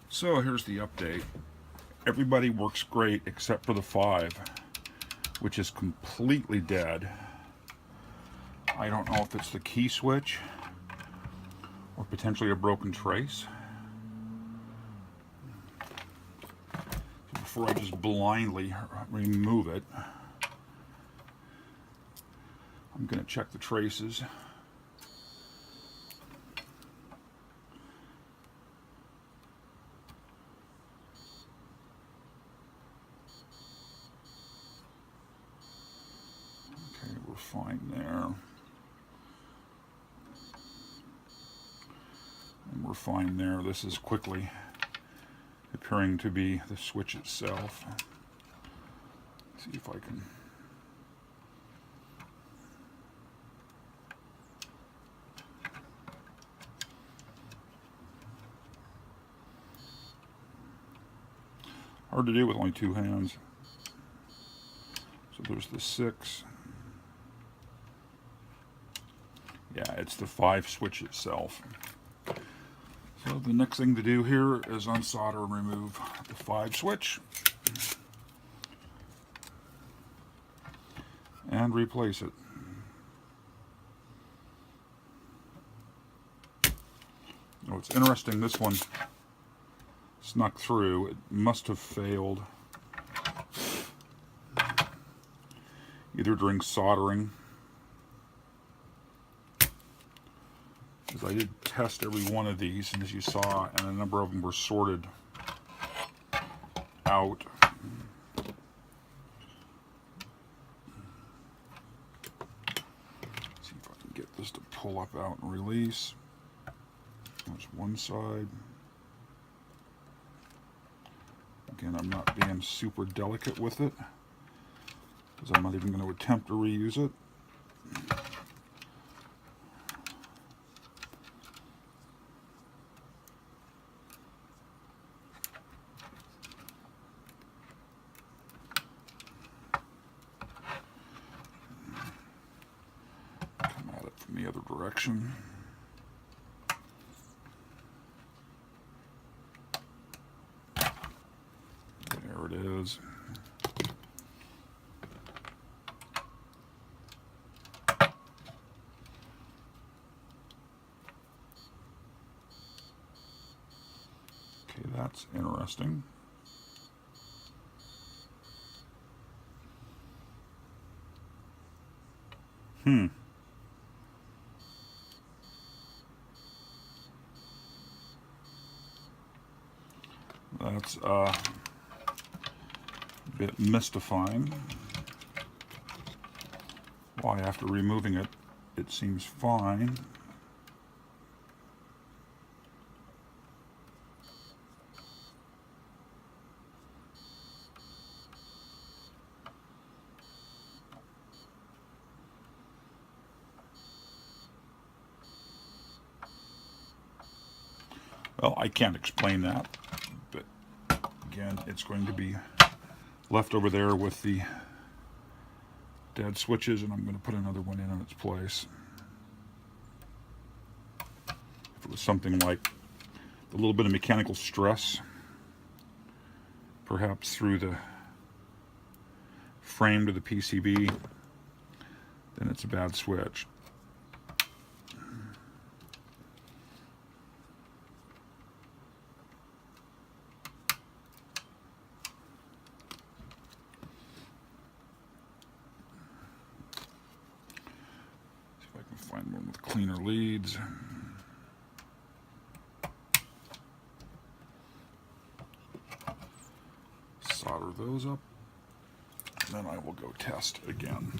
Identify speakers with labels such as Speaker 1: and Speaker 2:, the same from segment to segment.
Speaker 1: So here's the update. Everybody works great except for the 5, which is completely dead. I don't know if it's the key switch or potentially a broken trace. Before I just blindly remove it, I'm going to check the traces. Okay, we're fine there. And we're fine there. This is quickly appearing to be the switch itself. Let's see if I can. Hard to do with only 2 hands. So there's the 6. Yeah, it's the 5 switch itself. So the next thing to do here is unsolder and remove the 5 switch and replace it. Oh, it's interesting, this one snuck through. It must have failed either during soldering, because I did test every one of these, and as you saw, and a number of them were sorted out. Let's see if I can get this to pull up out and release. There's one side. Again, I'm not being super delicate with it, because I'm not even going to attempt to reuse it. Come at it from the other direction. There it is. Okay, that's interesting. That's a bit mystifying. Why, after removing it, it seems fine. Well, I can't explain that, but again, it's going to be left over there with the dead switches, and I'm going to put another one in its place. If it was something like a little bit of mechanical stress, perhaps through the frame to the PCB, then it's a bad switch. Find one with cleaner leads. Solder those up, and then I will go test again.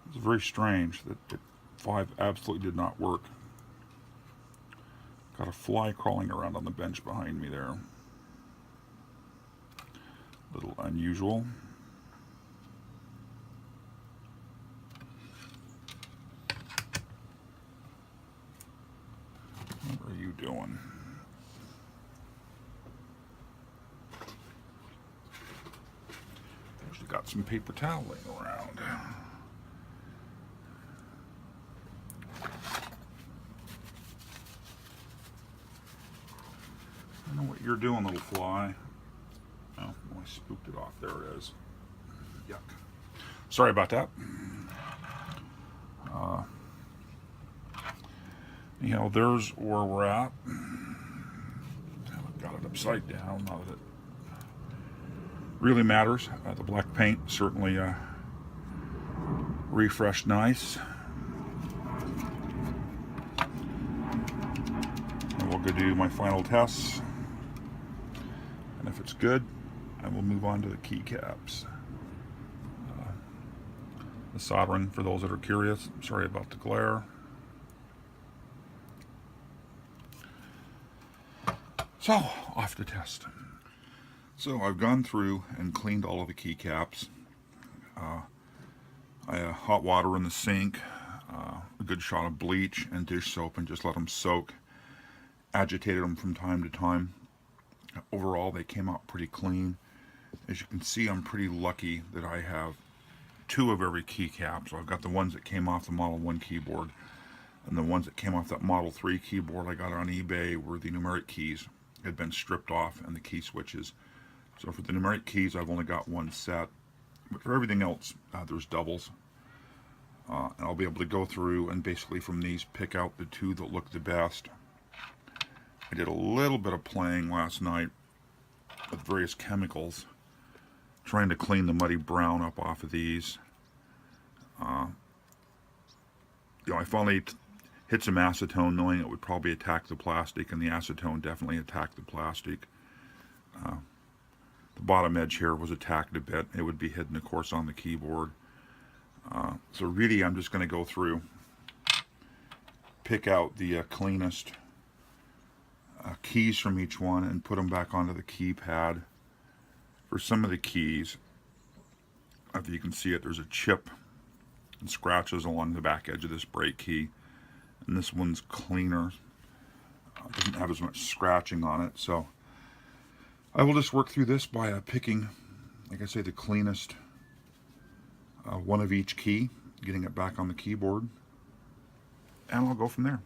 Speaker 1: It's very strange that the 5 absolutely did not work. Got a fly crawling around on the bench behind me there. A little unusual. What are you doing? Actually got some paper towel laying around. you're doing, little fly. Oh, I spooked it off. There it is. Yuck. Sorry about that. Anyhow, there's where we're at. I've got it upside down now that it really matters. The black paint certainly refreshed nice. And we'll go do my final tests. And if it's good, I will move on to the keycaps. The soldering, for those that are curious, sorry about the glare. So, off to test. So I've gone through and cleaned all of the keycaps. I had hot water in the sink, a good shot of bleach and dish soap, and just let them soak. Agitated them from time to time. Overall, they came out pretty clean. As you can see, I'm pretty lucky that I have 2 of every keycap. So I've got the ones that came off the Model I keyboard, and the ones that came off that Model III keyboard I got on eBay were the numeric keys had been stripped off and the key switches. So for the numeric keys, I've only got 1 set, but for everything else, there's doubles. And I'll be able to go through and basically from these pick out the 2 that look the best. I did a little bit of playing last night with various chemicals, trying to clean the muddy brown up off of these. I finally hit some acetone, knowing it would probably attack the plastic, and the acetone definitely attacked the plastic. The bottom edge here was attacked a bit. It would be hidden, of course, on the keyboard. So really, I'm just going to go through, pick out the cleanest keys from each one, and put them back onto the keypad. For some of the keys, if you can see it, there's a chip and scratches along the back edge of this brake key. And this one's cleaner. Doesn't have as much scratching on it. So I will just work through this by picking, like I say, the cleanest one of each key, getting it back on the keyboard, and I'll go from there.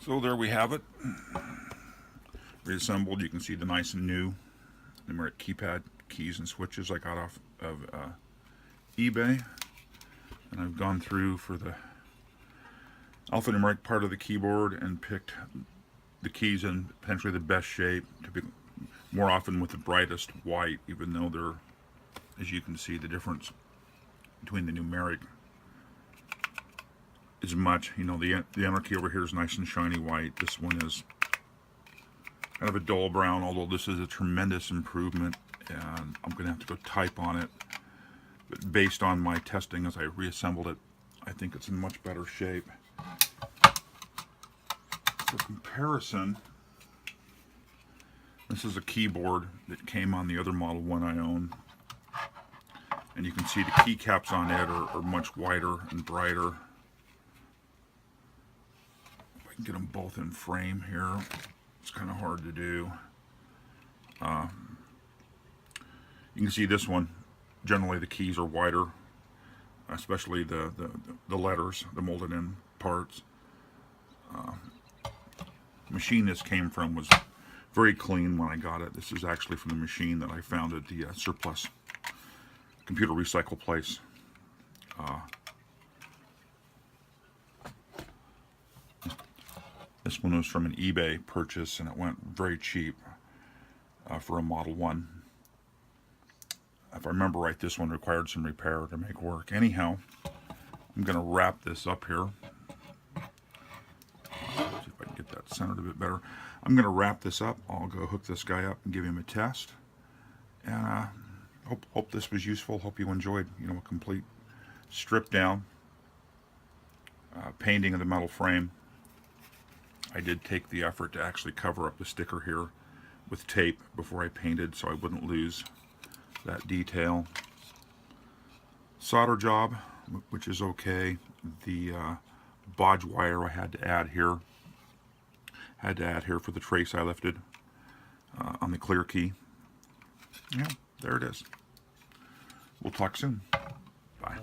Speaker 1: So there we have it. Reassembled. You can see the nice and new numeric keypad keys and switches I got off of eBay. And I've gone through for the alphanumeric part of the keyboard and picked the keys in potentially the best shape, to be more often with the brightest white, even though they're, as you can see, the difference between the numeric is much. You know, the enter key over here is nice and shiny white. This one is kind of a dull brown, although this is a tremendous improvement, and I'm going to have to go type on it. But based on my testing as I reassembled it, I think it's in much better shape. For comparison, this is a keyboard that came on the other Model I own, and you can see the keycaps on it are much whiter and brighter. If I can get them both in frame here, it's kind of hard to do. You can see this one, generally the keys are whiter, especially the letters, the molded in parts. The machine this came from was very clean when I got it. This is actually from the machine that I found at the surplus computer recycle place. This one was from an eBay purchase, and it went very cheap for a Model I. If I remember right, this one required some repair to make work. Anyhow, I'm going to wrap this up here. See if I can get that centered a bit better. I'm going to wrap this up. I'll go hook this guy up and give him a test. And hope this was useful. Hope you enjoyed, a complete strip down painting of the metal frame. I did take the effort to actually cover up the sticker here with tape before I painted, so I wouldn't lose that detail. Solder job, which is okay. The bodge wire I had to add here for the trace I lifted on the clear key. Yeah, there it is. We'll talk soon. Bye.